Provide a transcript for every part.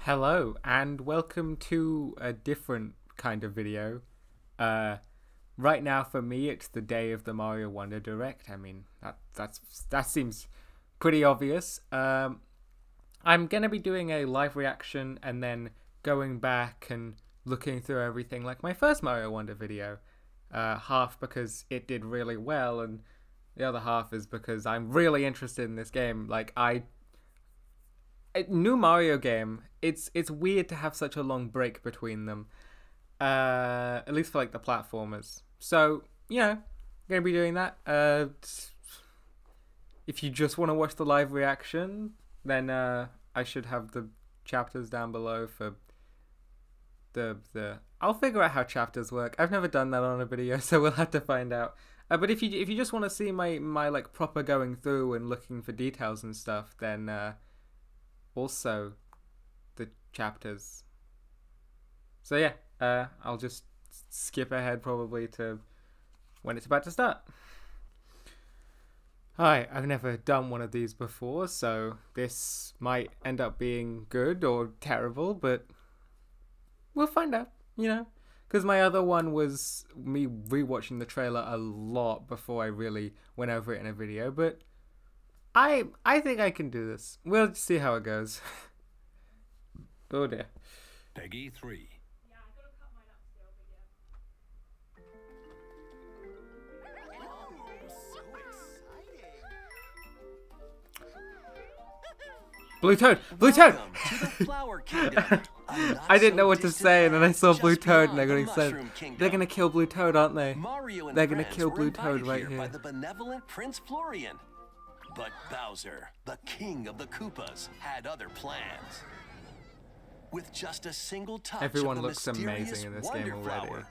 Hello and welcome to a different kind of video. Right now for me it's the day of the Mario Wonder Direct. I mean that seems pretty obvious. I'm gonna be doing a live reaction and then going back and looking through everything like my first Mario Wonder video. Half because it did really well and the other half is because I'm really interested in this game. Like a new Mario game, it's weird to have such a long break between them, at least for like the platformers. So I'm gonna be doing that. If you just want to watch the live reaction, then I should have the chapters down below for the I'll figure out how chapters work. I've never done that on a video, so we'll have to find out. But if you just want to see my like proper going through and looking for details and stuff, then also the chapters. So yeah, I'll just skip ahead probably to when it's about to start. Hi, I've never done one of these before, so this might end up being good or terrible, but we'll find out, because my other one was me rewatching the trailer a lot before I really went over it in a video, but I think I can do this. We'll see how it goes. Oh dear. Peggy 3. Yeah, I gotta cut mine up still, but yeah. Oh, so exciting. Blue Toad! Blue Toad! Welcome to the Flower Kingdom. I didn't know what to say, and then I saw Blue Toad, and I got excited. They're gonna kill Blue Toad, aren't they? Mario and They're gonna friends kill were Blue Toad invited right by here. the benevolent Prince Florian. But Bowser, the king of the Koopas, had other plans. With just a single touch Everyone of the looks mysterious amazing in this Wonder game already. Flower.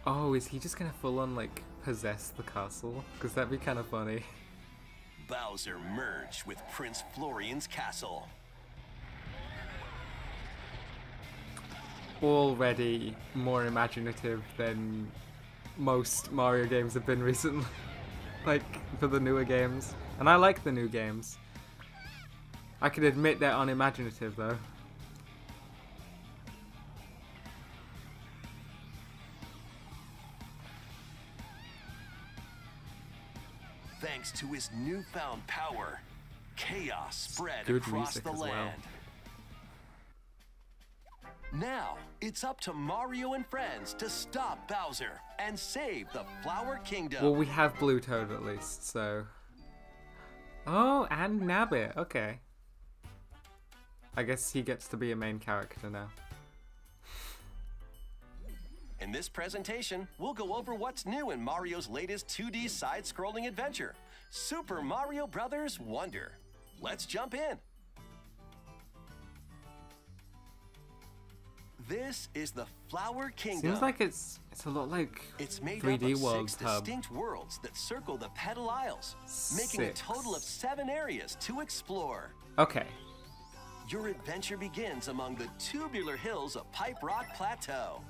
Oh, is he just gonna full on like possess the castle? Because that'd be kind of funny. Bowser merged with Prince Florian's castle. Already more imaginative than most Mario games have been recently. Like for the newer games. And I like the new games. I can admit they're unimaginative though. Thanks to his newfound power, chaos spread Good across music the as well. land. Now, it's up to Mario and friends to stop Bowser and save the Flower Kingdom. Well, we have Blue Toad at least, so... Oh, and Nabbit, okay. I guess he gets to be a main character now. In this presentation, we'll go over what's new in Mario's latest 2D side-scrolling adventure, Super Mario Bros. Wonder. Let's jump in. This is the Flower Kingdom. Seems like it's a lot like It's made 3D up of World 6 Hub. distinct worlds that circle the Petal Isles, making a 6. total of 7 areas to explore. Okay. Your adventure begins among the tubular hills of Pipe Rock Plateau.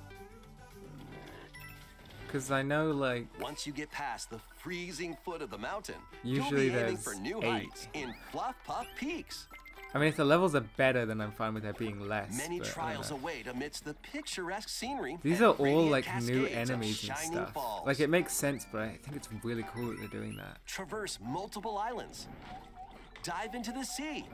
Because I know, like, Once you get past the freezing foot of the mountain, Usually you'll be aiming there's for new 8. heights in Fluff Puff Peaks. I mean, if the levels are better, then I'm fine with there being less. Many but, trials await amidst the picturesque scenery. These and are all radiant like new cascades of enemies and shining stuff. falls. Like, it makes sense, but I think it's really cool that they're doing that. Traverse multiple islands, dive into the sea,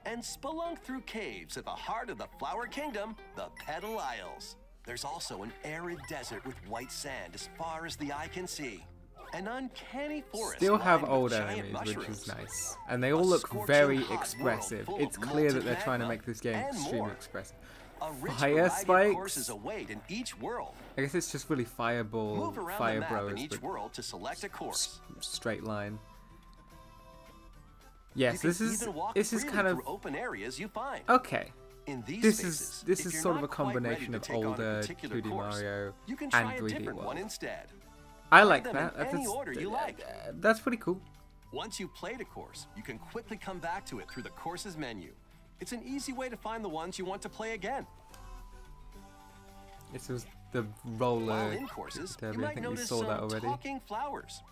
and spelunk through caves at the heart of the Flower Kingdom, the Petal Isles. There's also an arid desert with white sand as far as the eye can see. An uncanny forest Still have lined old with giant enemies, which mushrooms. is nice. And they all A look scorching very hot world expressive. full It's of clear that molten they're trying to magma make this game and extremely more. expressive. A rich Fire variety of spikes? courses await in each world. I guess it's just really Fireball, Move around Fire the map Bros, in each but world to select a course. straight line. Yes, You this can is even walk this is freely kind of through open areas you find. okay. In these This spaces, is if you're sort of a not quite ready combination to of take on a older particular 2D course, Mario you can and try a 3D different World. one instead. I like them that. in any order you like. That's pretty cool. Once you've played a course, you can quickly come back to it through the courses menu. It's an easy way to find the ones you want to play again. This was the roller While in courses, derby. you I might think we notice saw that some already. talking flowers.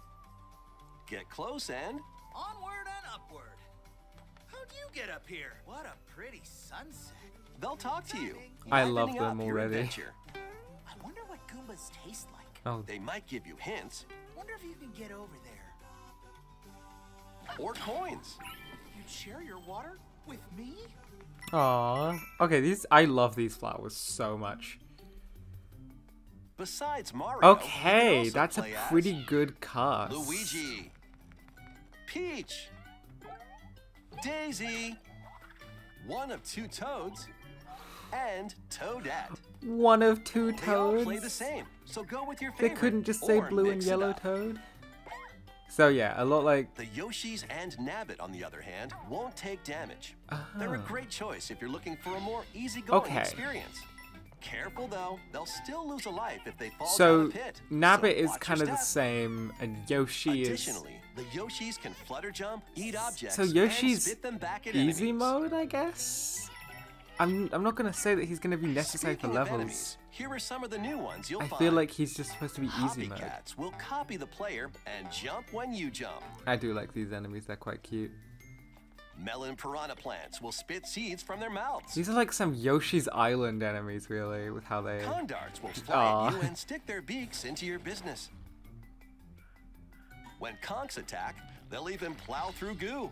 Get close and Onward and upward. get up here? What a pretty sunset. They'll talk to you. I love livening them up your already. adventure. I wonder what Goombas taste like. Oh, They might give you hints Wonder if you can get over there. or coins. You'd share your water with me? aw. Okay, I love these flowers so much. Besides Mario, you can Okay, also that's a play as pretty good cast. Luigi, Peach, Daisy, one of two Toads, and Toadette. One of two They all toads. play the same, so go with your They favorite. couldn't just say or blue and mix it yellow up. toad. So yeah, a lot like The Yoshis and Nabbit, on the other hand, won't take damage. They're a Ah. great choice if you're looking for a more easygoing Okay. experience. Careful though, they'll still lose a life if they fall down so. a pit. Nabbit so is watch kind your of the step. same, and Yoshi is. Additionally, the Yoshis can flutter jump, eat objects, So Yoshi's and spit them back at easy enemies. mode, I guess. I'm not gonna say that he's gonna be necessary for Speaking of levels. enemies, here are some of the new ones you'll I find. feel like he's just supposed to be easy mode. Copycats will copy the player and jump when you jump. I do like these enemies; they're quite cute. Melon piranha plants will spit seeds from their mouths. These are like some Yoshi's Island enemies, really, with how they. Condarts will fly Aw. at you and stick their beaks into your business. When conchs attack, they'll even plow through goo.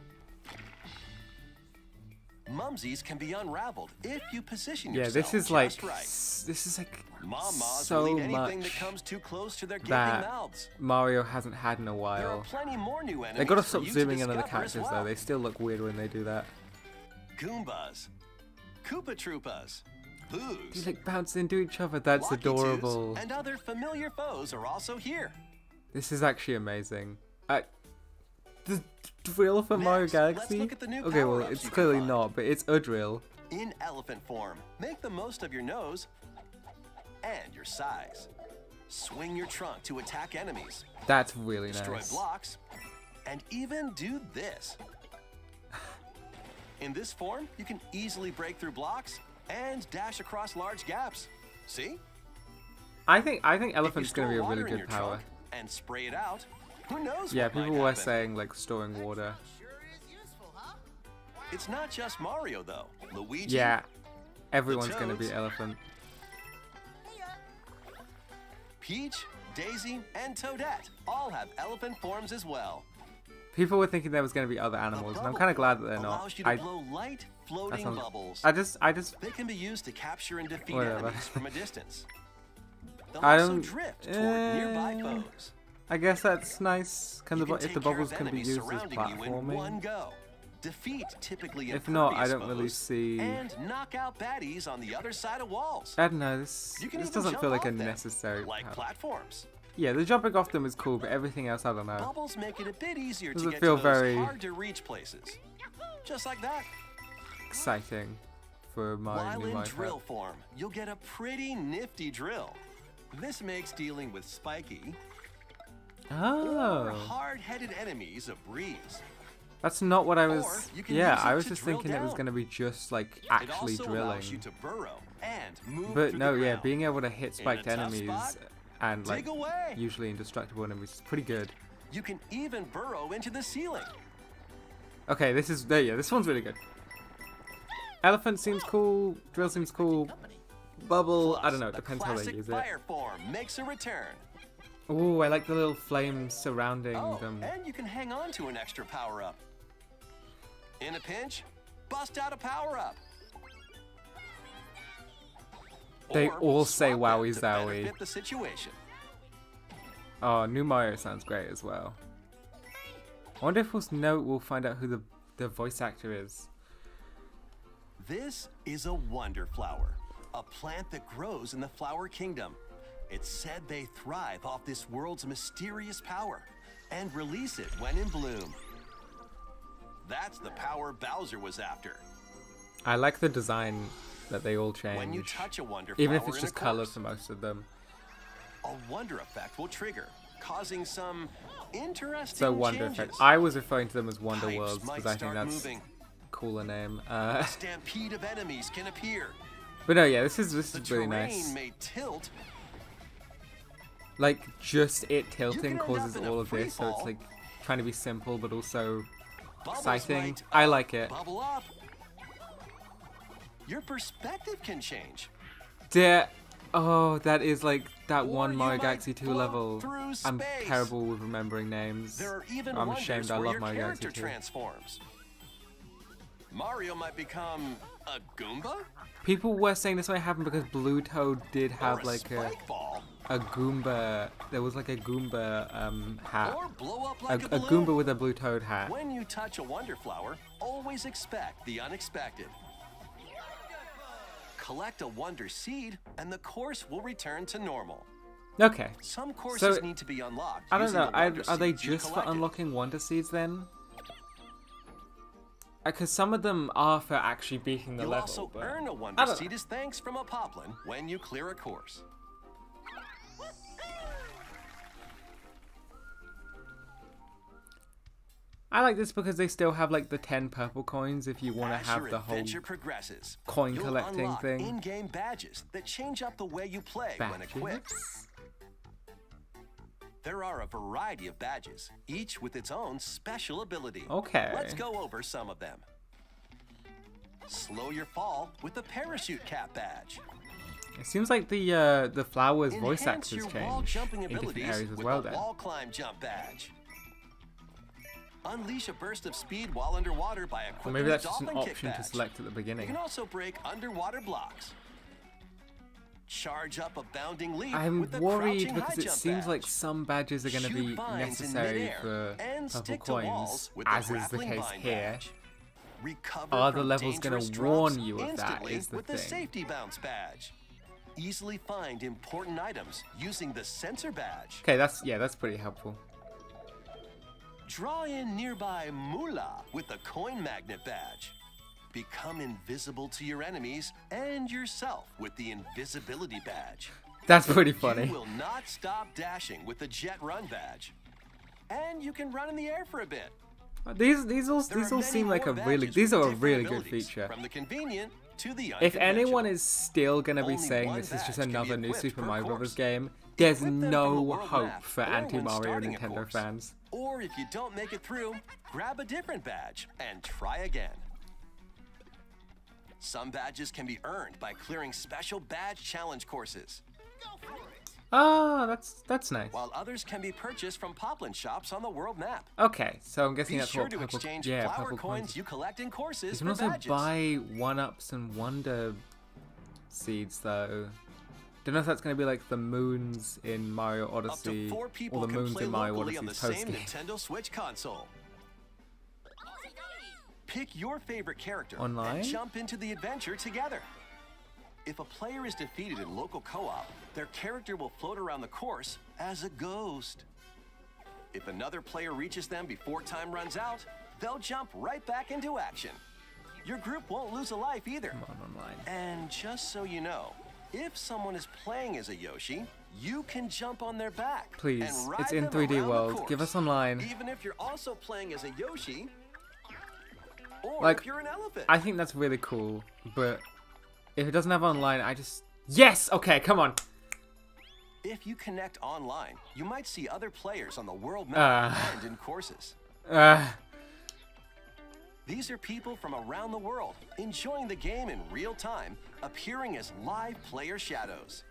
Mumsies can be unraveled if you position Yeah, yourself this is like just right. this is like Mom-Mas so will eat anything that much comes too close to their gaping that mouths. Mario hasn't had in a There are while. plenty more new enemies. They gotta for stop you to zooming in on the discover as characters well. though. They still look weird when they do that. Goombas, Koopa Troopas, They Boos, like bounce into each other. That's Lucky Twos, adorable. and other familiar foes are also here. This is actually amazing. The drill for Mario Next, let's Galaxy? look at the new Okay, well, power-ups it's you can clearly find. not, but it's a drill. In elephant form, make the most of your nose and your size. Swing your trunk to attack enemies, That's really destroy nice. blocks, and even do this. In this form, you can easily break through blocks and dash across large gaps. See? I think If you Elephant's gonna be store a water really in good your power. trunk and spray it out, who knows Yeah, what might people were happen. saying like storing water. Sure is useful, huh? It's not just Mario though. Luigi, Yeah, everyone's gonna be Toads. Elephant. Peach, Daisy, and Toadette all have elephant forms as well. People were thinking there was gonna be other The animals, and I'm bubble kind of glad that pump they're not. allows you to blow light, that floating sounds- bubbles. I just, They can be used to capture and defeat Whatever. enemies from a distance. They'll I also don't- drift toward nearby foes. I guess that's nice. Can You the can if take the care bubbles of can be enemies used as surrounding you in one platforming? go. Defeat typically If not, I impervious don't really foes, see. and knock out baddies on the other side of walls. I don't know. This You can this even doesn't jump feel like a off them, necessary. like power. platforms. Yeah, the jumping off them is cool, but everything else I don't know. Bubbles make it a bit easier Does to it get feel to those very- hard-to-reach places. Just like that. Exciting for my While new in Minecraft. drill form, you'll get a pretty nifty drill. This makes dealing with spiky or Oh, hard-headed enemies a breeze. that's not what I Or was. you can Yeah, use it I was to just drill thinking it was down. gonna be just like It actually also drilling. allows you to burrow and move But through no, the yeah, ground. being able to hit spiked tough enemies spot, and like dig away. usually indestructible enemies is pretty good. You can even burrow into the ceiling. Okay, this is yeah, this one's really good. Elephant seems cool. Drill seems cool. Bubble, I Plus, don't know. It the depends how they classic use it. fire form makes a return. Oh, I like the little flames surrounding Oh, them. and you can hang on to an extra power-up. In a pinch, bust out a power-up. They Or all say swap them Wowie to Zowie. benefit the situation. Oh, new Mario sounds great as well. I wonder if we'll find out who the voice actor is. This is a wonder flower, a plant that grows in the flower kingdom. It's said they thrive off this world's mysterious power and release it when in bloom. That's the power Bowser was after. I like the design that they all change. When you touch a wonder even if flower it's in a just colors course, for most of them. a wonder effect will trigger, causing some interesting So Wonder changes. Effect. I was referring to them as Wonder Pipes Worlds might because I think start that's moving. a cooler name. A stampede of enemies can appear. But no, yeah, this is The really terrain nice. may tilt. Like just it tilting can end causes up in a all of this, so it's freefall. like trying to be simple but also Bubbles exciting. might I like it. bubble up your perspective can change. Oh, that is like that Or one you Mario might Galaxy 2 float level. through I'm space. terrible with remembering names. There are even I'm wonders ashamed. I where love your Mario character Galaxy 2. transforms. Mario might become a Goomba? People were saying this might happen because Blue Toad did Or have a like spike ball? a Goomba. There was like a Goomba hat. Or blow up A like a balloon? Goomba with a Blue Toad hat. When you touch a Wonder Flower, always expect the unexpected. Collect a Wonder Seed, and the course will return to normal. Okay. Some courses So, need to be unlocked. I don't using know. the Wonder Are they Seeds you just for collected. unlocking Wonder Seeds then? Because some of them are for actually beating the You'll level. also but earn a I Wonder don't Seed know. as thanks from a Poplin when you clear a course. I like this because they still have like the 10 purple coins if you want to As have your the whole adventure progresses, coin you'll collecting unlock thing. in-game badges that change up the way you play when equipped. badges. There are a variety of badges, each with its own special ability. Okay. Let's go over some of them. Slow your fall with the parachute cap badge. It seems like the flowers voice Enhance actors your wall change jumping in different abilities areas as with well. the Then wall climb jump badge. Unleash a burst of speed while underwater by or equipping maybe the that's just an dolphin kick option to badge. select at the You beginning. can also break underwater blocks. Charge up a bounding leap I'm with the worried crouching because high it jump seems badge. like some badges are going to Shoot be vines in necessary midair for and purple stick to coins, walls with the as is the grappling case vine here. badge. Recover Are the from levels gonna dangerous warn drops you of that instantly is the with the thing. safety bounce badge. Easily find important items using the sensor badge. Okay, that's pretty helpful. Draw in nearby moolah with the coin magnet badge. Become invisible to your enemies and yourself with the invisibility badge. That's pretty funny. You will not stop dashing with the jet run badge. And you can run in the air for a bit. These There all are many seem like more a really badges these with are a different really good abilities, feature. From the convenient to the If anyone unconventional. is still gonna be Only saying one this is just badge can be another new equipped Super per Mario course. Bros. Game, there's Equip them from the no world hope map for or when anti-Mario starting a Nintendo course. fans. Or if you don't make it through, grab a different badge and try again. Some badges can be earned by clearing special badge challenge courses, Oh, that's nice. while others can be purchased from Poplin shops on the world map. Okay, so I'm guessing Be that's sure what to purple, exchange yeah, flower purple coins coins. you collect in courses You for can also badges. buy 1-ups and Wonder Seeds though. Don't know if that's gonna be like the moons in Mario Up Odyssey to 4 people or the can moons play in Mario locally on the Odyssey's same post game. Nintendo Switch console. Pick your favorite character Online? and jump into the adventure together. If a player is defeated in local co-op, their character will float around the course as a ghost. If another player reaches them before time runs out, they'll jump right back into action. Your group won't lose a life either. Come on, online. And just so you know, if someone is playing as a Yoshi, you can jump on their back. Please, and ride it's in them 3D around the world. course, Give us online. Even if you're also playing as a Yoshi, or Like, if you're an elephant. I think that's really cool, but if it doesn't have online, I just... Yes! Okay, come on! If you connect online, you might see other players on the world map and in courses. These are people from around the world, enjoying the game in real time, appearing as live player shadows.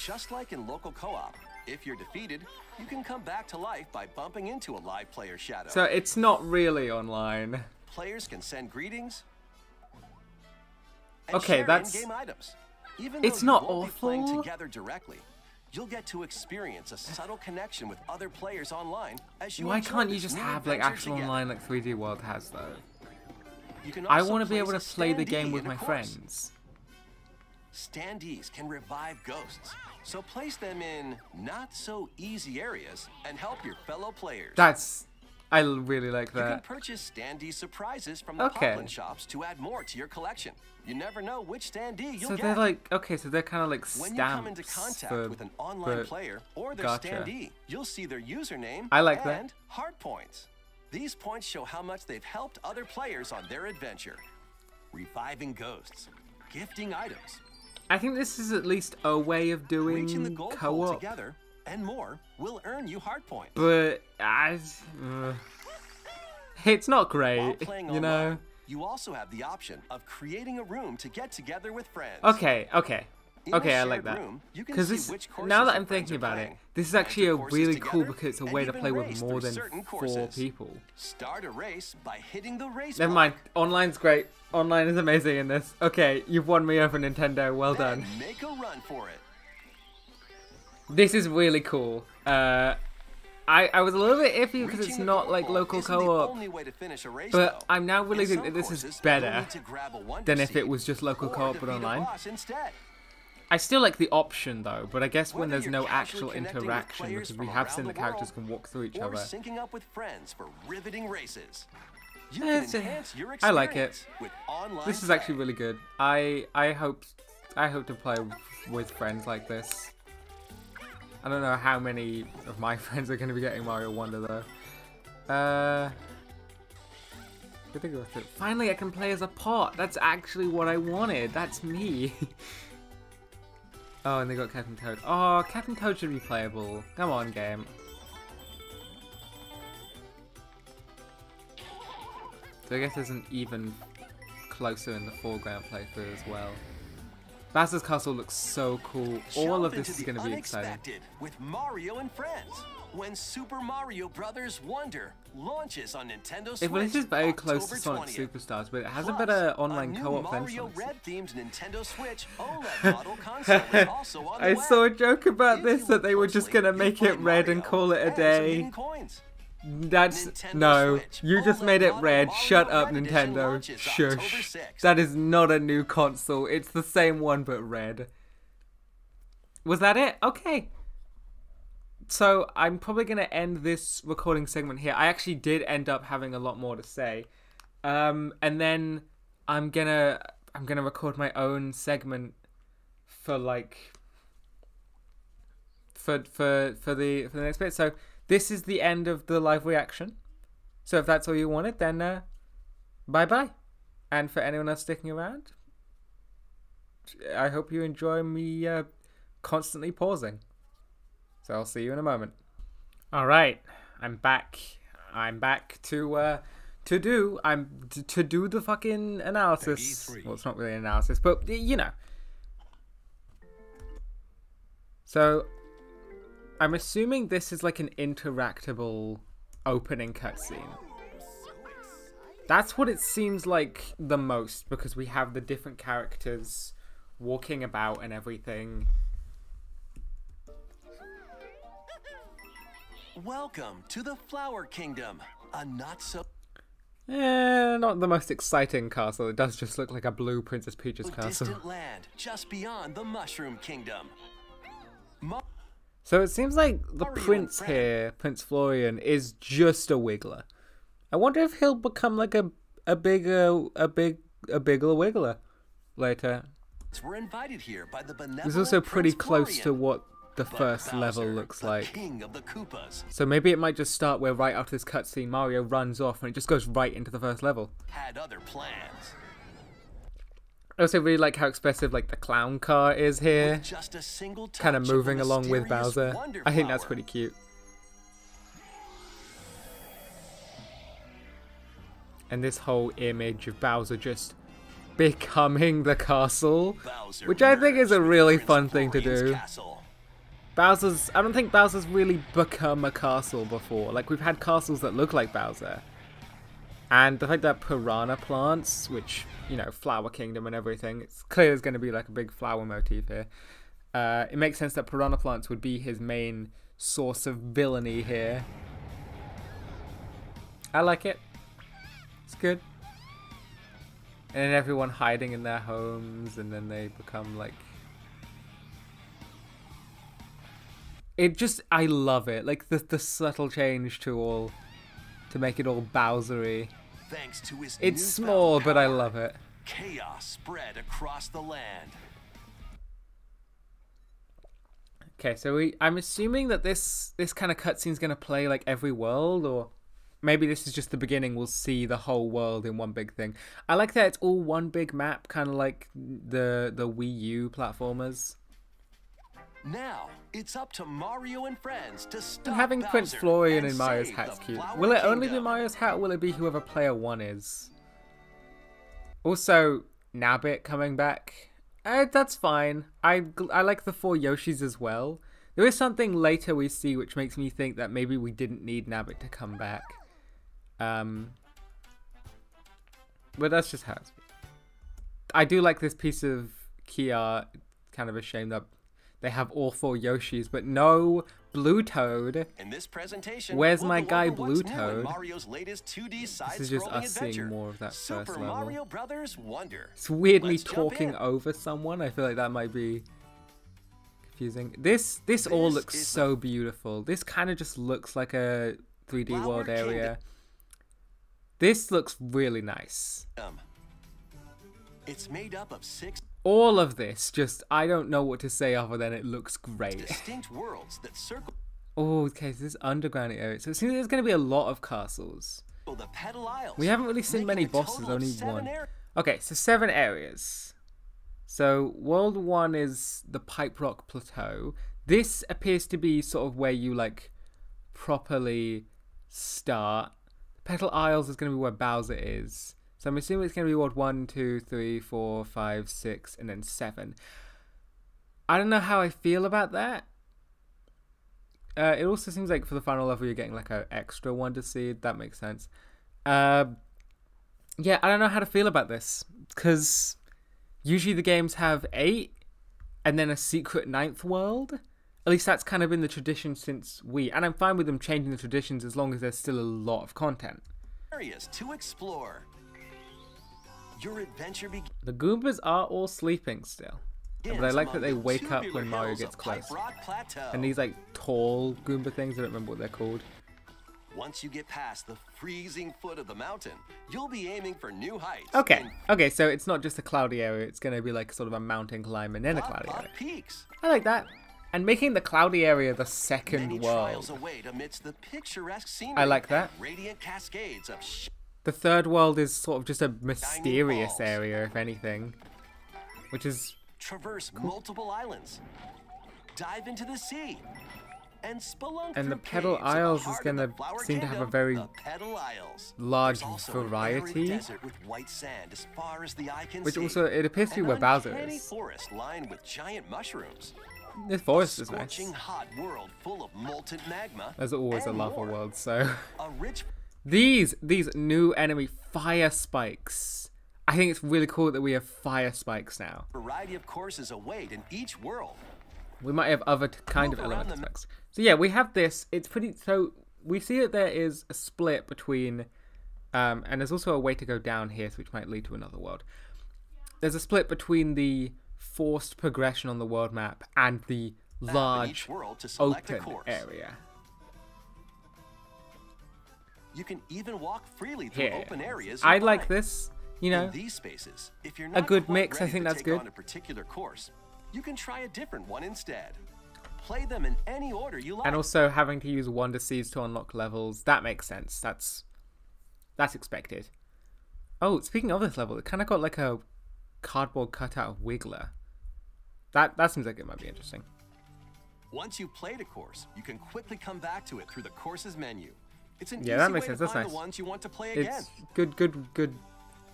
Just like in local co-op, if you're defeated, you can come back to life by bumping into a live player shadow. So it's not really online. Players can send greetings and Okay, share that's- in-game items. Even It's though not you won't be playing awful. together directly, you'll get to experience a subtle connection with other players online as you Why enjoy can't you this just new have like adventure actual together. online like 3D World has though? You can I also want to be able to place a play the standee game with in a my course. friends. Standees can revive ghosts, so place them in not so easy areas and help your fellow players. I really like You can that. purchase standee surprises from the Okay. Poplin shops to add more to your collection. You never know which standee you'll So get. they're like, okay, so they're kind of like When stamps you come into contact for, with an online for- player or their gotcha. standee, you'll see their username I like that. and heart points. These points show how much they've helped other players on their adventure. Reviving ghosts, gifting items, I think this is at least a way of reaching the doing goal pole co-op, together, and more will earn you heart points. but it's not While great, playing you know? online, You also have the option of creating a room to get together with friends. Okay, okay. In the Okay, I shared like that. room, you can Because see this, which courses now that your I'm friends thinking are about it, playing, this is enter actually a courses really cool together, because it's a and way to even play with race more through than certain 4 courses. people. Start a race by hitting the race Never block. mind. Online's great. Online is amazing in this. Okay, you've won me over, Nintendo. Well Then done. make a run for it. This is really cool. I was a little bit iffy because it's Reaching the not like goal local isn't the co-op, only way to finish a race, but though. I'm now In realizing some that this courses, is you'll better need to grab a wonder than if it seed was just local or co-op but defeat a online. boss instead. I still like the option though, but I guess when Whether there's you're no casually actual connecting with interaction, players because we from have seen around the the characters world, can walk through each or other. syncing up with friends for riveting races. You Eh, can it's a- enhance your I like it. experience with online This is play. actually really good. I hope to play with friends like this. I don't know how many of my friends are going to be getting Mario Wonder though. Good to go through. Finally, I can play as a pot. That's actually what I wanted. That's me. Oh, and they got Captain Toad. Oh, Captain Toad should be playable. Come on, game. So I guess there's an even closer in the foreground playthrough as well. Bowser's Castle looks so cool. All Jump of this into is the going to be exciting. unexpected with Mario and Friends. When Super Mario Bros. Wonder launches on Nintendo Switch. Well, this is very close to October Sonic 20th. Superstars, but it has a Plus, better online new co-op than Mario Sonic. Red-themed Nintendo Switch OLED model console is also on the I way. saw a joke about If this you that look they were just closely, going to you'll make it find red and Mario call it a and some day. hidden coins. That's Nintendo no. Switch You just OLED made it model red. Mario Shut up, Red Edition Nintendo. launches October Shush. 6th. That is not a new console. It's the same one but red. Was that it? Okay. So I'm probably going to end this recording segment here. I actually did end up having a lot more to say. And then I'm gonna record my own segment for like for the next bit. So this is the end of the live reaction. So if that's all you wanted, then bye bye. And for anyone else sticking around, I hope you enjoy me constantly pausing. So I'll see you in a moment. All right, I'm back. I'm back to do the fucking analysis. Well, it's not really an analysis, but you know. So I'm assuming this is like an interactable opening cutscene. That's what it seems like the most, because we have the different characters walking about and everything. Welcome to the Flower Kingdom, a not so Not the most exciting castle. It does just look like a blue Princess Peach's castle. distant land just beyond the Mushroom Kingdom. So it seems like the Mario prince and here, Prince Florian, is just a wiggler. I wonder if he'll become like a bigger wiggler later. We're invited here by the benevolent It's also pretty Prince close to Florian. what the But first level Bowser, looks the like. King of the Koopas, So maybe it might just start where right after this cutscene Mario runs off and it just goes right into the first level. had other plans. I also really like how expressive like the clown car is here. With just a single Kind of touch moving the along with mysterious Bowser. Wonder I think that's Flower. pretty cute. And this whole image of Bowser just becoming the castle, Bowser which I think is a merged with really Prince fun thing to Florian's do. castle. I don't think Bowser's really become a castle before. Like, we've had castles that look like Bowser. And the fact that piranha plants, which, you know, Flower Kingdom and everything, it's clear there's going to be like a big flower motif here. It makes sense that piranha plants would be his main source of villainy here. I like it. It's good. And then everyone hiding in their homes, and then they become like... I love it. Like the subtle change to make it all Bowsery. Thanks to his It's newfound small, but I power, love it. Chaos spread across the land. Okay, so I'm assuming that this kind of cutscene's gonna play like every world, or maybe this is just the beginning. We'll see the whole world in one big thing. I like that it's all one big map, kind of like the Wii U platformers. Now it's up to Mario and friends to stop And having Bowser Prince Florian and in Mario's save hat's the cute. Flower Will it only be Kingdom. Mario's hat, or will it be whoever player 1 is? Also, Nabbit coming back. That's fine. I like the 4 Yoshis as well. There is something later we see which makes me think that maybe we didn't need Nabbit to come back. But that's just how it's been. I do like this piece of key art. Kind of a shame that they have all 4 Yoshis, but no Blue Toad. In this presentation, Where's we'll my go guy over what's Blue new in Toad? Mario's latest 2D This is just side-scrolling us adventure, seeing more of that Super first level. Mario Brothers Wonder. It's weird me Let's jump talking in. over someone. I feel like that might be confusing. This all This looks is so beautiful. This kind of just looks like a 3D Flower world Kingdom. area. This looks really nice. It's made up of 6 All of this, just I don't know what to say other than it looks great. distinct worlds that circle Oh, okay, so this underground area. So it seems there's going to be a lot of castles. the Petal Isles. We haven't really seen many making a bosses, total of only 7 one. areas. Okay, so 7 areas. So World 1 is the Pipe Rock Plateau. This appears to be sort of where you like properly start. Petal Isles is going to be where Bowser is. So I'm assuming it's going to be World 1, 2, 3, 4, 5, 6, and then 7. I don't know how I feel about that. It also seems like for the final level you're getting like an extra Wonder Seed. That makes sense. Yeah, I don't know how to feel about this. Because usually the games have 8 and then a secret 9th world. At least that's kind of been the tradition since Wii. And I'm fine with them changing the traditions as long as there's still a lot of content. Areas to explore. Your adventure begins. The Goombas are all sleeping still. But I like that they wake up when Mario gets close. And these like tall Goomba things, I don't remember what they're called. Once you get past the freezing foot of the mountain, you'll be aiming for new heights. Okay, and okay, so it's not just a cloudy area, it's going to be like sort of a mountain climb and then a Pop cloudy Pop area. peaks. I like that. And making the cloudy area the second Many world. trials await amidst the picturesque scenery. I like that. and radiant cascades of The third world is sort of just a mysterious balls. area, if anything. Which is... traverse multiple islands, dive into the sea, and spelunk And the through Petal caves at the Isles is heart of gonna the Flower seem to have a Kingdom, very the Petal Isles. large There's also an variety. arid desert with white sand as far as the eye can Which see. also, it appears to be An where Bowser uncanny is. forest lined with giant mushrooms. This forest is nice. Scorching hot world full of molten magma. There's always a and lava more. world, so... A rich These new enemy fire spikes. I think it's really cool that we have fire spikes now. variety of courses await in each world. We might have other kind of Move around elemental the spikes. So yeah, we have this. It's pretty... So we see that there is a split between... and there's also a way to go down here, which might lead to another world. There's a split between the forced progression on the world map and the in large each world to select a open course. area. You can even walk freely through Here. open areas. I you like find. this, you know. In these spaces, if you're not good quite mix, I ready think to that's take good. on a particular course, you can try a different one instead. Play them in any order you like. And also having to use Wonder Seeds to unlock levels, that makes sense. That's expected. Oh, speaking of this level, it kind of got like a cardboard cutout of Wiggler. That seems like it might be interesting. Once you've played a course, you can quickly come back to it through the courses menu. It's an Yeah, easy that makes way sense. to That's find nice. the ones you want to play again. It's good,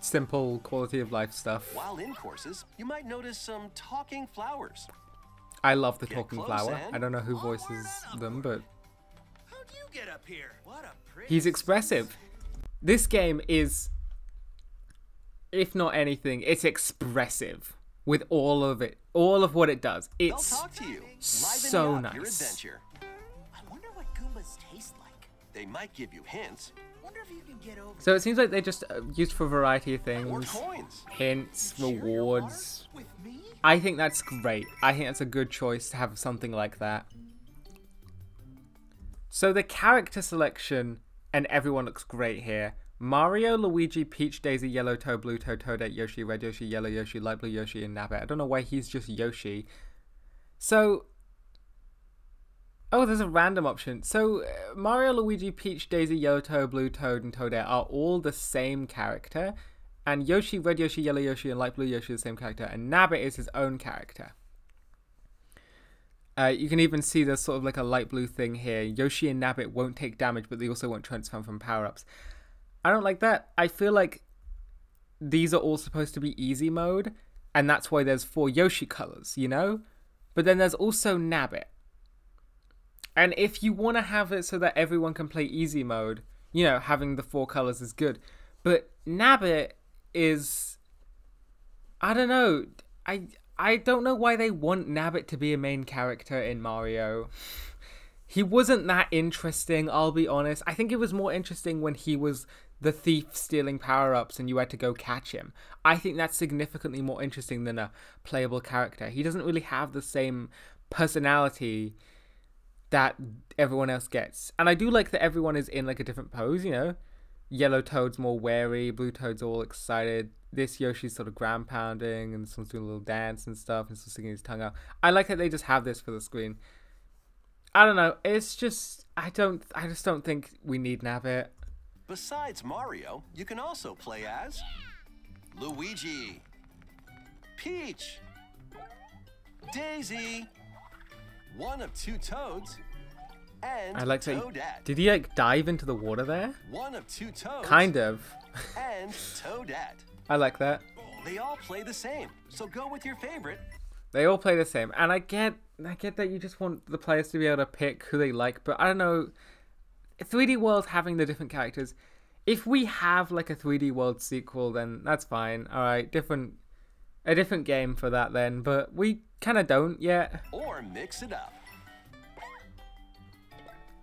simple quality of life stuff. While in courses, you might notice some talking flowers. I love the Get talking close, flower. and- I don't know who voices them, but How'd you get up here? What a pretty. he's expressive. This game is, if not anything, it's expressive with all of it, all of what it does. They'll It's talk to you, livening so up nice. your adventure. I wonder what Goombas taste like. They might give you hints Wonder if you can get over. So it seems like they just used for a variety of or things. coins. Hints, Share your rewards. water with me? I think that's great. I think that's a good choice to have something like that. So the character selection and everyone looks great here. Mario, Luigi, Peach, Daisy, Yellow Toad, Blue Toad, Toadette, Yoshi, Red Yoshi, Yellow Yoshi, Light Blue Yoshi, and Nabbit. I don't know why he's just Yoshi. So... Oh, there's a random option. So, Mario, Luigi, Peach, Daisy, Yellow Toad, Blue Toad, and Toadette are all the same character. And Yoshi, Red Yoshi, Yellow Yoshi, and Light Blue Yoshi are the same character. And Nabbit is his own character. You can even see there's sort of like a light blue thing here. Yoshi and Nabbit won't take damage, but they also won't transform from power-ups. I don't like that. I feel like these are all supposed to be easy mode, and that's why there's 4 Yoshi colors, you know? But then there's also Nabbit. And if you want to have it so that everyone can play easy mode, you know, having the 4 colors is good. But Nabbit is... I don't know. I don't know why they want Nabbit to be a main character in Mario. He wasn't that interesting, I'll be honest. I think it was more interesting when he was the thief stealing power-ups and you had to go catch him. I think that's significantly more interesting than a playable character. He doesn't really have the same personality that everyone else gets. And I do like that everyone is in like a different pose, you know? Yellow Toad's more wary, Blue Toad's all excited. This Yoshi's sort of ground pounding and someone's doing a little dance and stuff and still sticking his tongue out. I like that they just have this for the screen. I don't know, it's just I just don't think we need Nabbit. Besides Mario, you can also play as Luigi, Peach, Daisy, one of 2 Toads, and I like Toadette. that. Did he like dive into the water there? One of 2 Toads. Kind of. And Toadette. I like that. They all play the same, so go with your favorite. They all play the same, and I get that you just want the players to be able to pick who they like, but I don't know. 3D World having the different characters. If we have like a 3D World sequel, then that's fine. All right, a different game for that then, but we kind of don't yet. Or mix it up.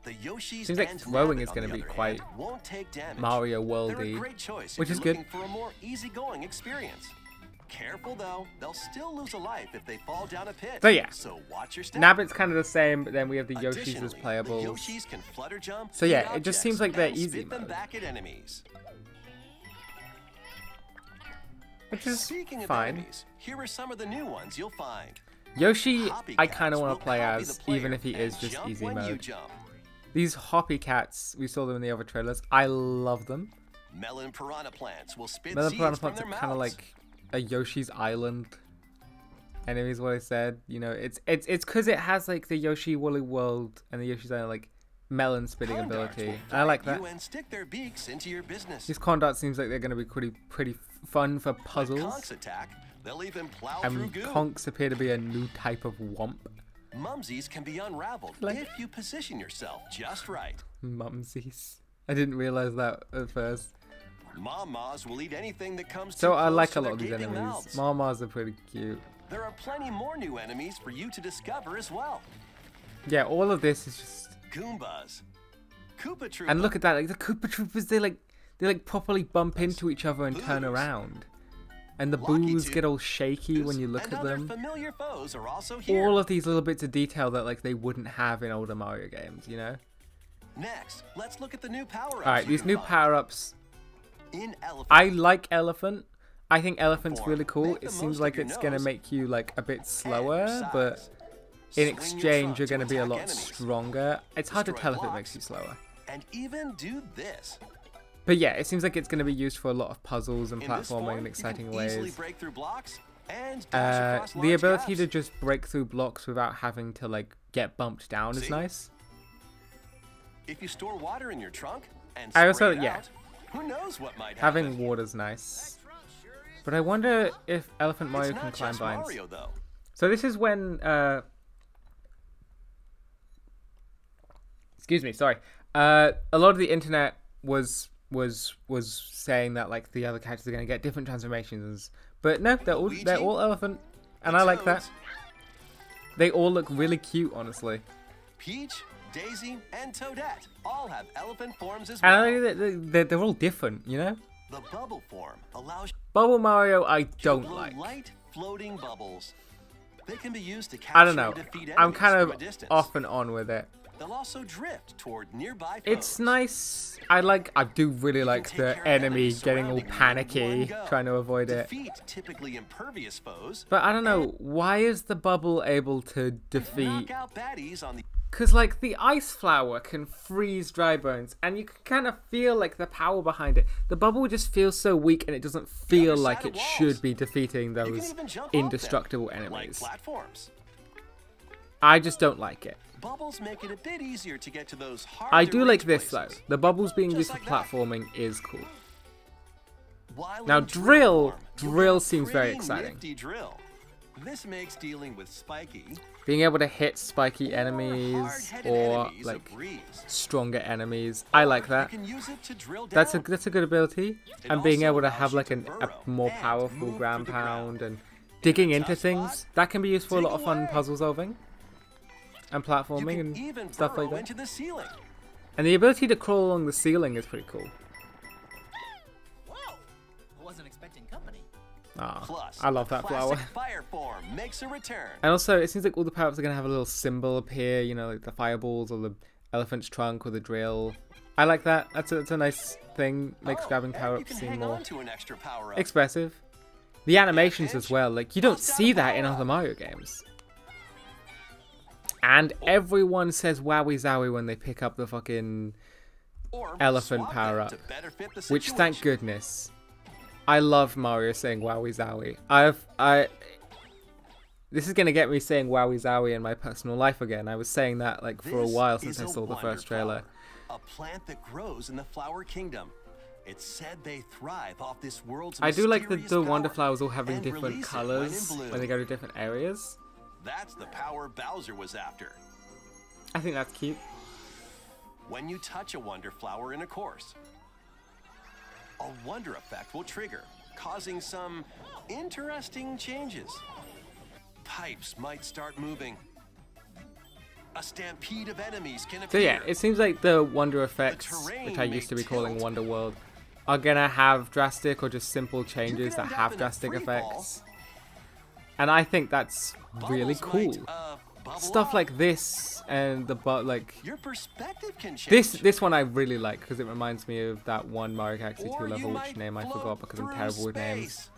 The Yoshis Seems like and throwing Nabbit, is on going the to be other quite hand, won't take damage. Mario They're a Worldy, great choice which if is you're good. looking for a more easygoing experience. Careful though, they'll still lose a life if they fall down a pit. So yeah, so watch your step. Nabbit's kind of the same, but then we have the Yoshis as Additionally, playable. The Yoshis can flutter jump. So yeah, eat it just objects, seems like they're and easy spit them mode. back at enemies. Which is Speaking of fine. enemies, here are some of the new ones you'll find. Yoshi, Hoppy I kind of cats want will to play copy as, the player even if he is and just jump easy when you mode. jump. These Hoppy Cats, we saw them in the other trailers. I love them. Melon piranha plants will spit Melon seeds Piranha from Plants their are kind of mouths. like a Yoshi's Island. Enemies, what I said. You know, it's because it has like the Yoshi Woolly World and the Yoshi's Island like melon spitting Corn darts ability. will And I like bite that. you and stick their beaks into your business. These corn darts seems like they're going to be pretty fun for When puzzles. conchs attack, they'll even plow through And goo. conchs appear to be a new type of womp. Mumsies can be unraveled Like- if you position yourself just right. Mumsies. I didn't realize that at first. Mom-Mas will eat anything that comes So too I close like to a their lot of these gaping enemies. mouths. Marmars are pretty cute. There are plenty more new enemies for you to discover as well. Yeah, all of this is just... Goombas, Koopa Troopa, And look at that, like the Koopa Troopers, they like properly bump into each other and turn Boos. around. And the Lucky boos Tooth, get all shaky when you look and at other them. familiar foes are also here. All of these little bits of detail that like they wouldn't have in older Mario games, you know? Next, let's look at the new power-ups. Alright, you these can new find. power-ups. In Elephant. I like Elephant. I think Elephant's Form. really cool. Make the It most seems of like your it's gonna nose make you like a bit and slower, your but size. in Swing your exchange trunk you're gonna be a attack lot enemies. stronger. It's hard to Destroy tell if it blocks. makes you slower. And even do this. But yeah, it seems like it's gonna be used for a lot of puzzles and In this platforming form, in you exciting can easily ways. break through blocks and dash across The large ability to gaps. just break through blocks without having to like get bumped down is See? nice. If you store water in your trunk and I spray also- it yeah. out, who knows what might Having happen. water's nice. But I wonder if Elephant Mario It's can not climb just vines. Mario, though. So this is when excuse me, sorry. A lot of the internet was saying that like the other characters are going to get different transformations, but no, they're all elephant, and I like that. Toads, They all look really cute, honestly. Peach, Daisy, and Toadette all have elephant forms as And I well. like that they're all different, you know. The bubble form allows you Bubble Mario, I to don't blow like. light floating bubbles. They can be used to capture I don't know. and defeat enemies I'm kind from of a distance. off and on with it. They'll also drift toward nearby foes. It's nice. I do really like take the care of enemy enemies getting all surrounding you in panicky, one go. trying to avoid it. Defeat typically impervious foes. But I don't know, why is the bubble able to defeat... Knock out baddies on the Because, like, the ice flower can freeze dry bones, and you can kind of feel, like, the power behind it. The bubble just feels so weak, and it doesn't feel other like side it of walls. should be defeating You can those even jump off indestructible them, like enemies. platforms. I just don't like it. Bubbles make it a bit easier to get to those hard I to do like reach this, places. though. The bubbles being Just used like for that. platforming is cool. Wily Now, drill form. You'll get a seems very pretty exciting. nifty drill. This makes dealing with Spiky Being able to hit spiky or enemies hard-headed or enemies like a breeze. stronger enemies. I like You that. can use it to drill That's a down. good ability. It And being also able to allows have you like to a burrow more and powerful move ground through the ground. pound and digging In a into tough things. spot, That can be used for a dig lot of fun away. puzzle solving and You platforming can and even stuff burrow like that. into the ceiling. And the ability to crawl along the ceiling is pretty cool. Whoa! I wasn't expecting company. Ah, Plus, I love the that flower. classic fire form makes a return. And also, it seems like all the power-ups are going to have a little symbol appear, you know, like the fireballs or the elephant's trunk or the drill. I like that. That's a nice thing. Makes grabbing and you power-ups can seem hang more on to an extra power-up. expressive. The animations as Pinch. well, like, you don't Bust out see a that in power-up. other Mario games. And everyone says wowie zowie when they pick up the fucking Or elephant swap them power-up, to better fit the which, thank situation. goodness. I love Mario saying wowie zowie. This is gonna get me saying wowie zowie in my personal life again. I was saying that like for a This while is since I a saw the wonder first trailer. flower, a plant that grows in the flower kingdom. It's said they thrive off this world's I do like the mysterious wonder power flowers all having and different release it when in colors bloom. when they go to different areas. That's the power Bowser was after. I think that's cute. When you touch a wonder flower in a course, a wonder effect will trigger, causing some interesting changes. Pipes might start moving. A stampede of enemies can So appear. yeah, it seems like the wonder effects, terrain which I may used to be calling tilt. Wonder World, are gonna have drastic or just simple changes could that end have up in a drastic free fall. effects. And I think that's really Bubbles cool. might, bubble Stuff up. like this and like Your perspective can change. this one I really like because it reminds me of that one Mario Galaxy 2 Or you level, which might name I float forgot because I'm through terrible with names. space.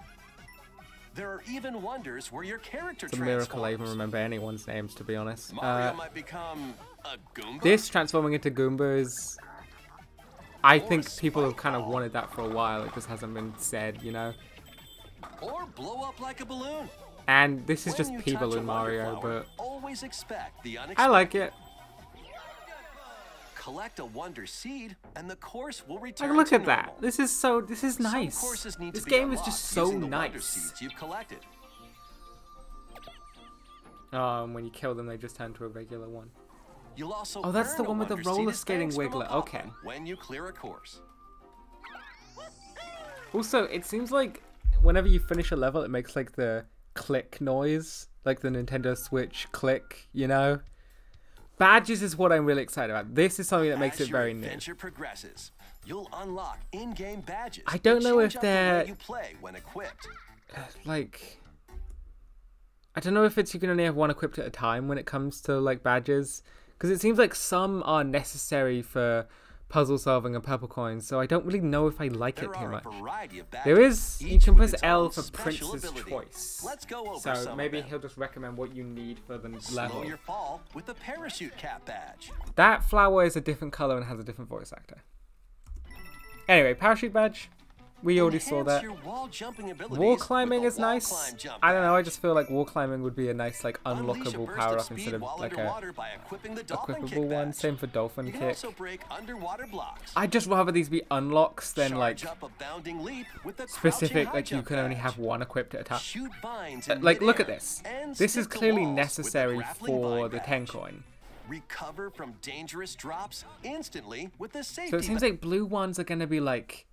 There are even wonders where your character It's a miracle I even transforms. remember anyone's names, to be honest. Mario might become a Goomba. This transforming into Goombas, I Or think people have Spike kind of Ball. wanted that for a while. It just hasn't been said, you know. Or blow up like a balloon. And this is When just you people touch a in wonder Mario, flower, but always expect the I unexpected. like it. Collect a wonder seed, and the course will Like, return look to at that. normal. This is Some nice. courses need This to be game is unlocked just so using the wonder nice. seeds you've collected. When you kill them, they just turn to a regular one. You'll also Oh, that's the earn a one with the wonder seed roller as skating thanks from a wiggler. pop-up Okay. When you clear a course. Also, it seems like whenever you finish a level, it makes like the click noise, like the Nintendo Switch click, you know? Badges is what I'm really excited about. This is something that makes As it very your new. adventure progresses, you'll unlock in-game badges. I don't that know change if up the way they're- you play when equipped. Like, I don't know if you can only have one equipped at a time when it comes to like badges, because it seems like some are necessary for puzzle solving and purple coins, so I don't really know if I like it There too are a much. variety of badges. There is, you each can with press its L own for special Prince's ability. Choice. Let's go over So some maybe of them. he'll just recommend what you need for the Slow level. your fall with the parachute cap badge. That flower is a different color and has a different voice actor. Anyway, parachute badge. We already saw Enhance that. your wall jumping abilities Wall with climbing the is wall nice. climb jump I don't know, I badge. just feel like wall climbing would be a nice like Unleash a unlockable burst power of up speed instead of while like a underwater by equipping the dolphin kick equipable one. badge. Same for dolphin You can kick. also break underwater blocks. I'd just rather these be unlocks than like Charge up a bounding leap with the specific, crouching high like you jump can only badge. have one equipped at a time. Shoot vines in Like, look at midair this. and This is stick to clearly walls with the necessary grappling for vine the badge. 10 coin. Recover from dangerous drops instantly with the safety So it seems badge. like blue ones are gonna be like,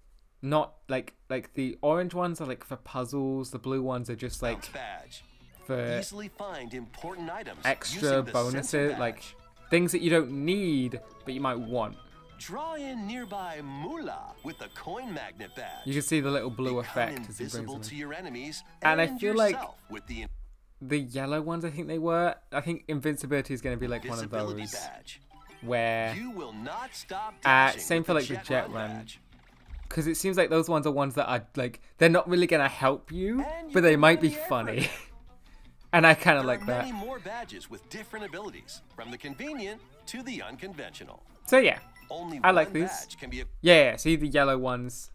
not like the orange ones are like for puzzles. The blue ones are just Bounce like badge. for Easily find important items extra using the bonuses, sensor like badge. things that you don't need but you might want. Draw in nearby moolah with the coin magnet badge. You can see the little blue Become effect as he brings invisible them to in. your enemies And I feel like yourself with the The yellow ones, I think they were. I think invincibility is going to be like one of invisibility those badge. where, You will not stop dashing same with for like the jet run. badge. because it seems like those ones are ones that are like they're not really going to help you, And you but they can might run be the air funny. grip. And I kind of There like are that. many more badges with different abilities, from the convenient to the unconventional. So yeah, Only I like one these. badge can be a yeah. See the yellow ones.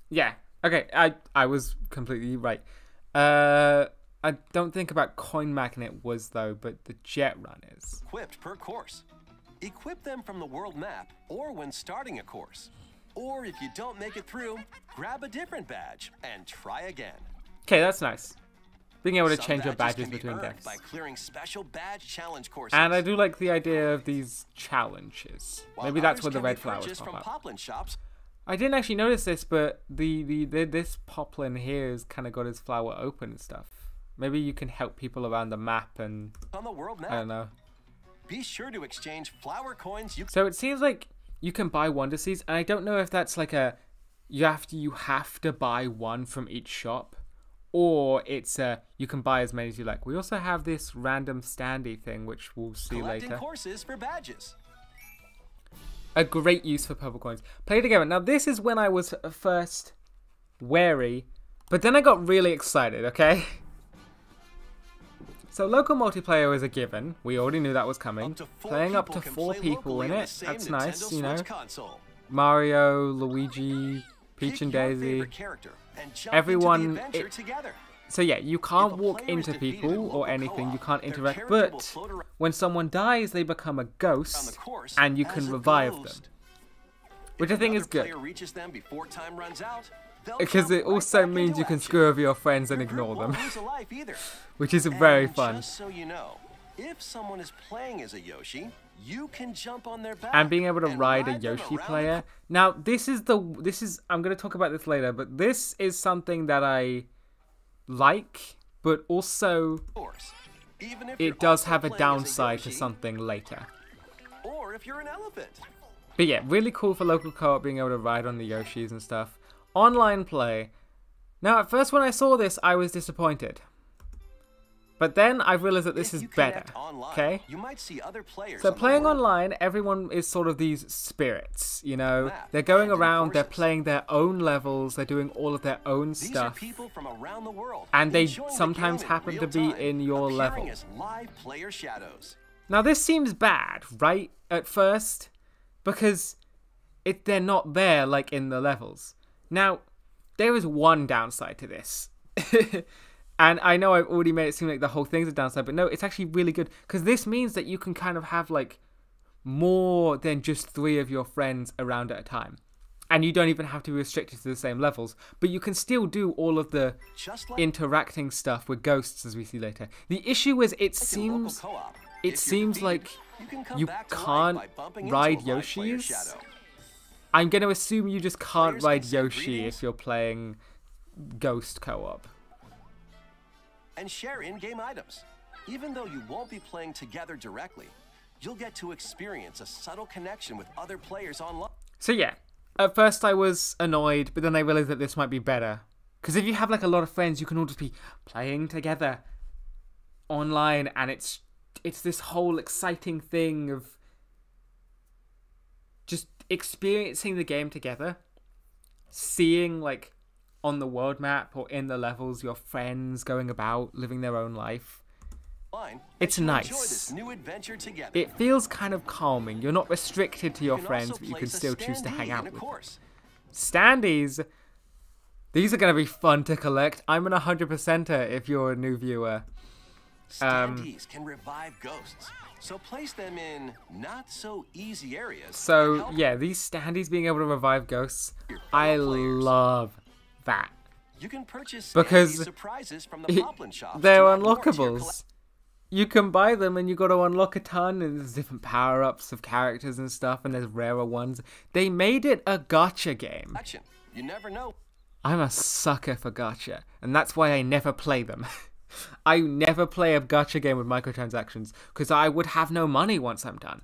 Yeah. Okay. I was completely right. I don't think about coin magnet was though, but the jet run is. equipped per course. Equip them from the world map or when starting a course. Or if you don't make it through, grab a different badge and try again. Okay, that's nice. Being able to Some change your badges can be between earned deaths. by clearing special badge challenge courses. And I do like the idea of these challenges. while Maybe that's others where the can red be flowers purchased pop from up. Poplin shops. I didn't actually notice this, but this poplin here has kind of got his flower open and stuff. Maybe you can help people around the map and On the world map. I don't know. Be sure to exchange flower coins. So it seems like you can buy Wonder Seeds, and I don't know if that's like a you have to buy one from each shop, or it's you can buy as many as you like. We also have this random standee thing, which we'll see collecting later. courses for badges. A great use for purple coins. Play together. Now this is when I was first wary, but then I got really excited. Okay. So local multiplayer is a given. We already knew that was coming. Playing up to 4 people in it. That's nice, you know. Mario, Luigi, Peach and Daisy. Everyone. So yeah, you can't walk into people or anything. You can't interact. But when someone dies, they become a ghost, and you can revive them, which I think is good. Because it also means you can screw over your friends and ignore them, which is very fun. Just so you know, if someone is playing as a Yoshi, you can jump on their back And being able to and ride a them Yoshi around the player. Now, this is I'm going to talk about this later, but this is something that I like, but also course. Even if you're it does also have a playing as downside to Yoshi, something later. Or if you're an elephant. But yeah, really cool for local co-op, being able to ride on the Yoshis and stuff. Online play. Now, at first when I saw this, I was disappointed. But then I realized that this If is you better. connect online, Okay? You might see other players So on the playing world. online, everyone is sort of these spirits, you know? Map They're going and around, they're courses. playing their own levels, they're doing all of their own These are stuff. people from around the world, And they enjoying the sometimes game in happen to real be time, in your appearing level. as live player shadows. Now this seems bad, right? At first, because they're not there like in the levels. Now, there is one downside to this. And I know I've already made it seem like the whole thing's a downside, but no, it's actually really good. Because this means that you can kind of have like more than just 3 of your friends around at a time. And you don't even have to be restricted to the same levels. But you can still do all of the Just like interacting stuff with ghosts, as we see later. The issue is in local co-op, it if you're seems defeated, like you can come you back to life can't by bumping into ride a live player Yoshis. shadow. I'm going to assume you just can't Players ride can say Yoshi greetings. if you're playing Ghost co-op. And share in-game items. Even though you won't be playing together directly, you'll get to experience a subtle connection with other players online. So yeah, at first I was annoyed, but then I realized that this might be better. Because if you have like a lot of friends, you can all just be playing together online, and it's this whole exciting thing of just experiencing the game together, seeing like on the world map or in the levels your friends going about living their own life. It's and you'll nice. Enjoy this new adventure together. It feels kind of calming. You're not restricted to your You can friends, also but you can place a still choose to hang standee out in a with them. course. Standees, these are going to be fun to collect. I'm an 100%er if you're a new viewer. Standees can revive ghosts, so place them in not so easy areas. and So help yeah, these standees being able to revive ghosts, your I fellow players. love that. You can purchase Because standee surprises from the Poplin shops. They're to add more to your unlockables. You can buy them and you got to unlock a ton, and there's different power-ups of characters and stuff, and there's rarer ones. They made it a gacha game. collection. You never know. I'm a sucker for gacha, and that's why I never play them. I never play a gacha game with microtransactions, because I would have no money once I'm done.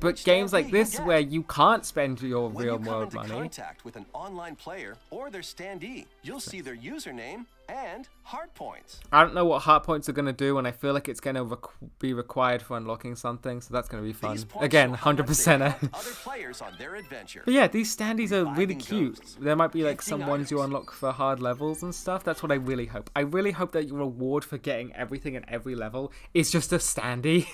But Which games like standee you'll this, get. where you can't spend your When real you come world into money, contact with an online player or their standee, you'll see their username and heart points. I don't know what heart points are going to do, and I feel like it's going to be required for unlocking something, so that's going to be fun. These points Again, show how much they 100%er. helped other players on their adventure. But yeah, these standees are really Reviving cute. ghosts, There might be like gifting some ones you items. unlock for hard levels and stuff. That's what I really hope. I really hope that your reward for getting everything at every level is just a standee.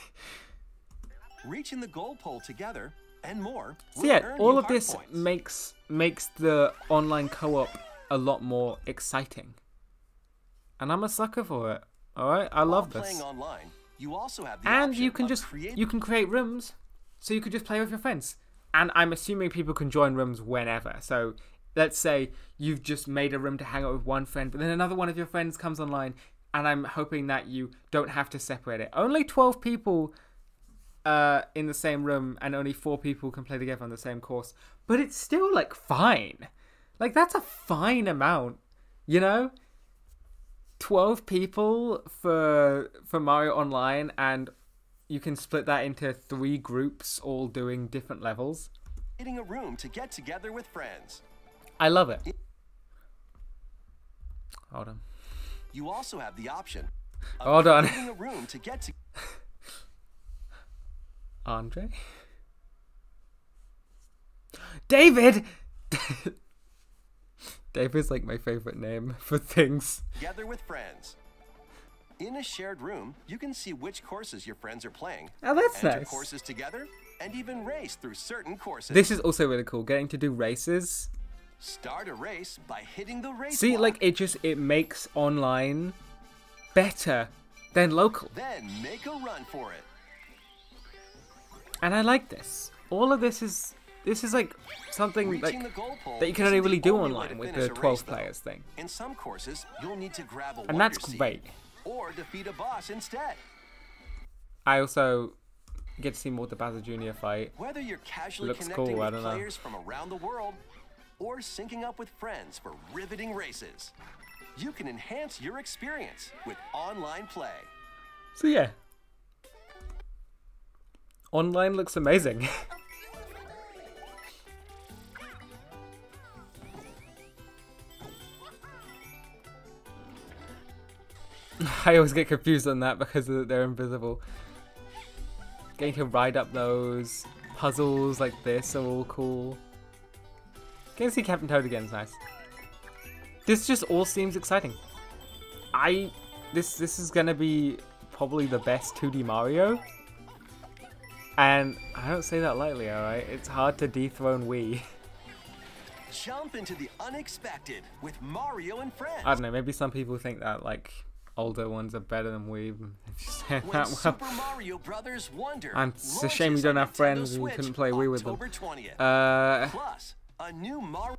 Reaching the goal pole together and more. So will yeah, earn all you of heart this points. makes the online co-op a lot more exciting. And I'm a sucker for it. Alright, I love While this. playing online, you also have the And option you can of just creating you can create rooms, so you could just play with your friends. And I'm assuming people can join rooms whenever. So let's say you've just made a room to hang out with one friend, but then another one of your friends comes online, and I'm hoping that you don't have to separate it. Only 12 people in the same room, and only 4 people can play together on the same course. But it's still, like, fine. Like, that's a fine amount, you know? 12 people for Mario Online, and you can split that into 3 groups all doing different levels. Getting a room to get together with friends. I love it. Hold on. You also have the option of Hold on. getting a room to get to. Andre? David! David's like my favorite name for things. Together with friends. In a shared room, you can see which courses your friends are playing. Oh, that's enter nice. courses together, and even race through certain courses. This is also really cool, getting to do races. Start a race by hitting the race See, block. like, it makes online better than local. Then make a run for it. And I like this. All of this is like something Reaching like the goal pole that you can isn't only really the do only way online to with finish the a 12 race, though. players thing. In some courses, you'll need to grab a And wonder that's seed great. or defeat a boss instead. I also get to see more of the Bowser Jr. fight. Whether you're casually Looks connecting cool, I with don't know. players from around the world or syncing up with friends for riveting races, you can enhance your experience with online play. So yeah. Online looks amazing. I always get confused on that because they're invisible. Getting to ride up those puzzles like this are all cool. Getting to see Captain Toad again is nice. This just all seems exciting. This is gonna be probably the best 2D Mario. And I don't say that lightly, alright? It's hard to dethrone Wii. Jump into the unexpected with Mario and friends. I don't know, maybe some people think that, like, older ones are better than Wii. If you say When that, Super Mario Brothers Wonder it's a shame you launches don't on have Nintendo friends and you Switch couldn't play Wii with them. October 20th. Plus, Plus, a new Mario.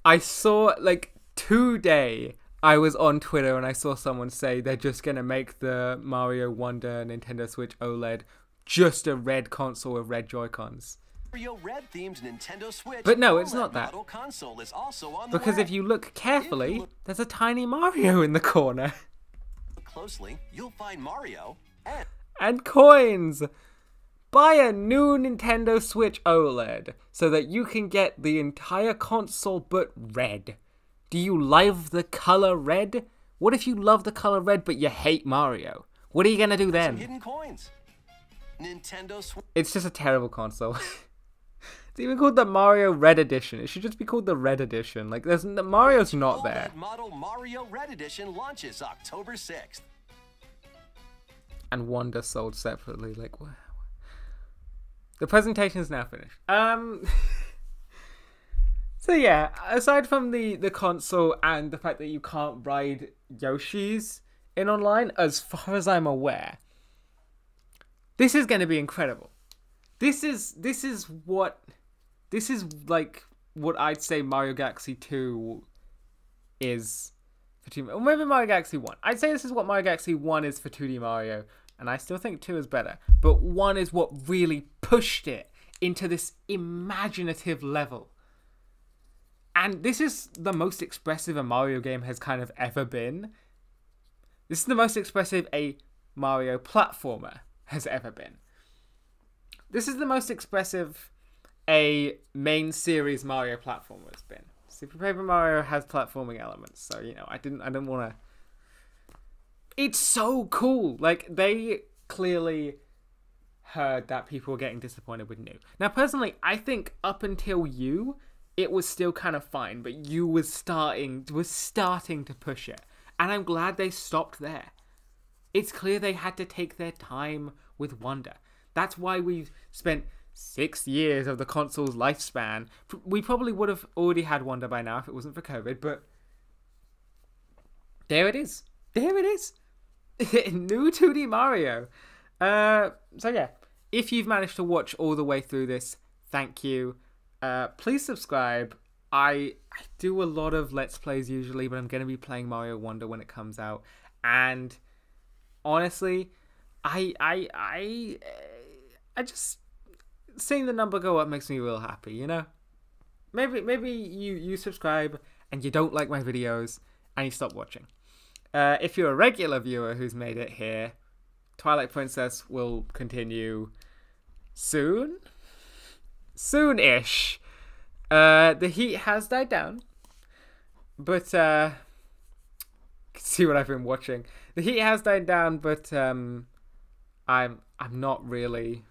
I saw, like, today, I was on Twitter and I saw someone say they're just gonna make the Mario Wonder Nintendo Switch OLED just a red console with red Joy-Cons. Mario Red themed Nintendo Switch. But no, it's OLED not that. model console is also on the Because way. if you look carefully, look- there's a tiny Mario in the corner. Look closely, you'll find Mario and And coins! Buy a new Nintendo Switch OLED so that you can get the entire console but red. Do you love the color red? What if you love the color red but you hate Mario? What are you gonna do some then? hidden coins. Nintendo Switch. It's just a terrible console. It's even called the Mario Red Edition. It should just be called the Red Edition. Like, Mario's not there. OLED model Mario Red Edition launches October 6th. And Wonder sold separately. Like, wow. The presentation is now finished. So yeah, aside from the console and the fact that you can't ride Yoshi's in online, as far as I'm aware, this is going to be incredible. This is like what I'd say Mario Galaxy 2 is for 2D, or maybe Mario Galaxy 1. I'd say this is what Mario Galaxy 1 is for 2D Mario, and I still think 2 is better. But 1 is what really pushed it into this imaginative level. And this is the most expressive a Mario game has kind of ever been. This is the most expressive a Mario platformer has ever been. This is the most expressive a main series Mario platformer has been. Super Paper Mario has platforming elements, so you know, I didn't want to. It's so cool. Like, they clearly heard that people were getting disappointed with New. Now, personally, I think up until you, it was still kind of fine, but you was starting to push it, and I'm glad they stopped there. It's clear they had to take their time with Wonder. That's why we've spent 6 years of the console's lifespan. We probably would have already had Wonder by now if it wasn't for COVID, but there it is. There it is. New 2D Mario. So yeah, if you've managed to watch all the way through this, thank you. Please subscribe. I do a lot of Let's Plays usually, but I'm going to be playing Mario Wonder when it comes out. And honestly, I just seeing the number go up makes me real happy, you know? Maybe you subscribe and you don't like my videos and you stop watching. If you're a regular viewer who's made it here, Twilight Princess will continue soon? Soon-ish. The heat has died down, but you can see what I've been watching. The heat has died down, but I'm not really.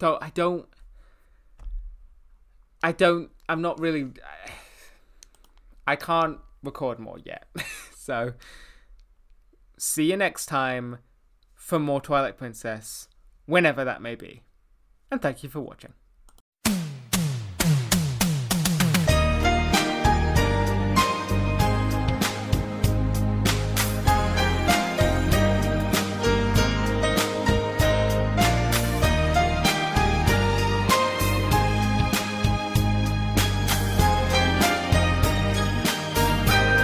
I'm not really. I can't record more yet. So see you next time for more Twilight Princess, whenever that may be. And thank you for watching.